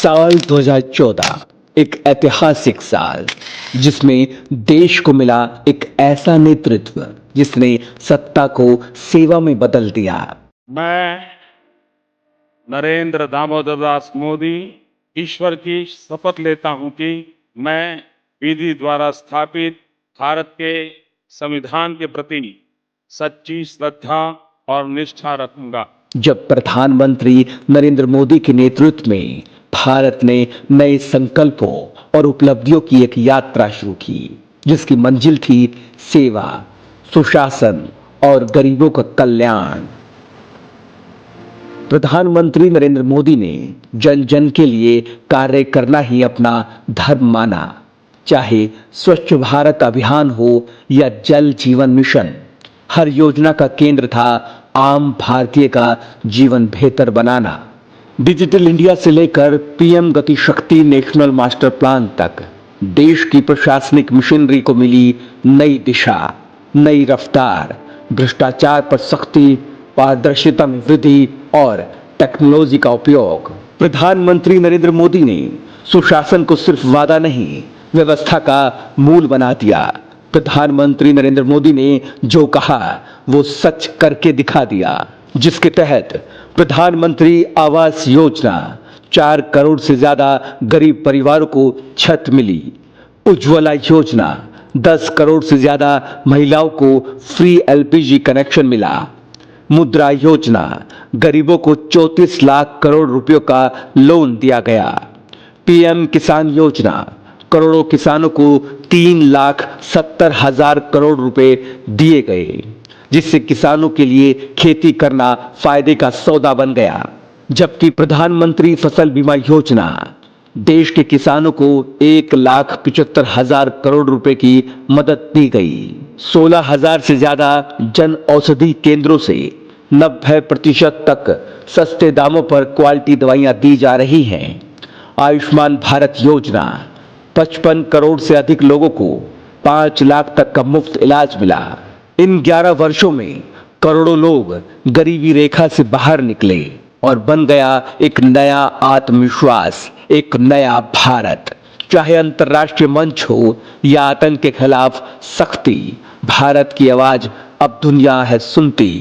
साल 2014 एक ऐतिहासिक साल जिसमें देश को मिला एक ऐसा नेतृत्व जिसने सत्ता को सेवा में बदल दिया। मैं नरेंद्र दामोदर दास मोदी ईश्वर की शपथ लेता हूं कि मैं विधि द्वारा स्थापित भारत के संविधान के प्रति सच्ची श्रद्धा और निष्ठा रखूंगा। जब प्रधानमंत्री नरेंद्र मोदी के नेतृत्व में भारत ने नए संकल्पों और उपलब्धियों की एक यात्रा शुरू की जिसकी मंजिल थी सेवा, सुशासन और गरीबों का कल्याण। प्रधानमंत्री नरेंद्र मोदी ने जन जन के लिए कार्य करना ही अपना धर्म माना, चाहे स्वच्छ भारत अभियान हो या जल जीवन मिशन। हर योजना का केंद्र था आम भारतीय का जीवन बेहतर बनाना। डिजिटल इंडिया से लेकर पीएम गति शक्ति नेशनल मास्टर प्लान तक देश की प्रशासनिक मशीनरी को मिली नई दिशा, नई रफ्तार। भ्रष्टाचार पर सख्ती, पारदर्शिता में वृद्धि और टेक्नोलॉजी का उपयोग। प्रधानमंत्री नरेंद्र मोदी ने सुशासन को सिर्फ वादा नहीं, व्यवस्था का मूल बना दिया। प्रधानमंत्री नरेंद्र मोदी ने जो कहा वो सच करके दिखा दिया, जिसके तहत प्रधानमंत्री आवास योजना 4 करोड़ से ज्यादा गरीब परिवारों को छत मिली। उज्ज्वला योजना 10 करोड़ से ज्यादा महिलाओं को फ्री एलपीजी कनेक्शन मिला। मुद्रा योजना गरीबों को 34 लाख करोड़ रुपयों का लोन दिया गया। पीएम किसान योजना करोड़ों किसानों को 3,70,000 करोड़ रुपए दिए गए, जिससे किसानों के लिए खेती करना फायदे का सौदा बन गया। जबकि प्रधानमंत्री फसल बीमा योजना देश के किसानों को 1,75,000 करोड़ रुपए की मदद दी गई। 16,000 से ज्यादा जन औषधि केंद्रों से 90% तक सस्ते दामों पर क्वालिटी दवाइयां दी जा रही हैं। आयुष्मान भारत योजना 55 करोड़ से अधिक लोगों को 5 लाख तक का मुफ्त इलाज मिला। इन 11 वर्षों में करोड़ों लोग गरीबी रेखा से बाहर निकले और बन गया एक नया आत्मविश्वास, एक नया भारत। चाहे अंतर्राष्ट्रीय मंच हो या आतंक के खिलाफ सख्ती, भारत की आवाज अब दुनिया है सुनती।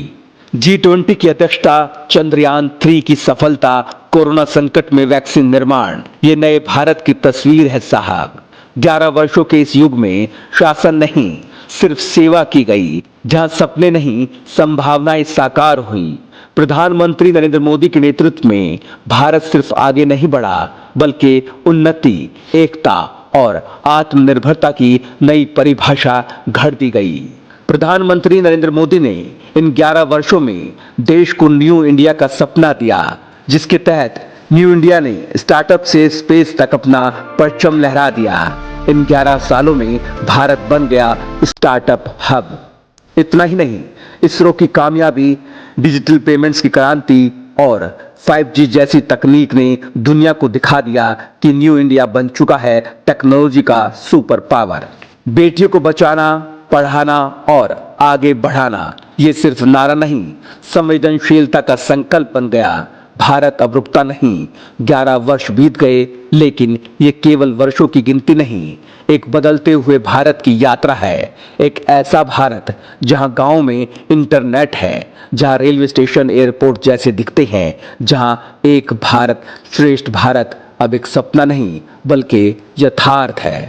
G20 की अध्यक्षता, चंद्रयान 3 की सफलता, कोरोना संकट में वैक्सीन निर्माण, ये नए भारत की तस्वीर है साहब। 11 वर्षों के इस युग में शासन नहीं, सिर्फ सेवा की गई। जहां सपने नहीं, संभावनाएं साकार हुई। प्रधानमंत्री नरेंद्र मोदी के नेतृत्व में भारत सिर्फ आगे नहीं बढ़ा, बल्कि उन्नति, एकता और आत्मनिर्भरता की नई परिभाषा घड़ दी गई। प्रधानमंत्री नरेंद्र मोदी ने इन 11 वर्षों में देश को न्यू इंडिया का सपना दिया, जिसके तहत न्यू इंडिया ने स्टार्टअप से स्पेस तक अपना परचम लहरा दिया। इन 11 सालों में भारत बन गया स्टार्टअप हब। इतना ही नहीं, इसरो की कामयाबी, डिजिटल पेमेंट्स की क्रांति और 5G जैसी तकनीक ने दुनिया को दिखा दिया कि न्यू इंडिया बन चुका है टेक्नोलॉजी का सुपर पावर। बेटियों को बचाना, पढ़ाना और आगे बढ़ाना, ये सिर्फ नारा नहीं, संवेदनशीलता का संकल्प बन गया। भारत अब रुकता नहीं। 11 वर्ष बीत गए, लेकिन ये केवल वर्षों की गिनती नहीं, एक बदलते हुए भारत की यात्रा है। एक ऐसा भारत जहां गांव में इंटरनेट है, जहां रेलवे स्टेशन, एयरपोर्ट जैसे दिखते हैं, जहां एक भारत श्रेष्ठ भारत अब एक सपना नहीं बल्कि यथार्थ है।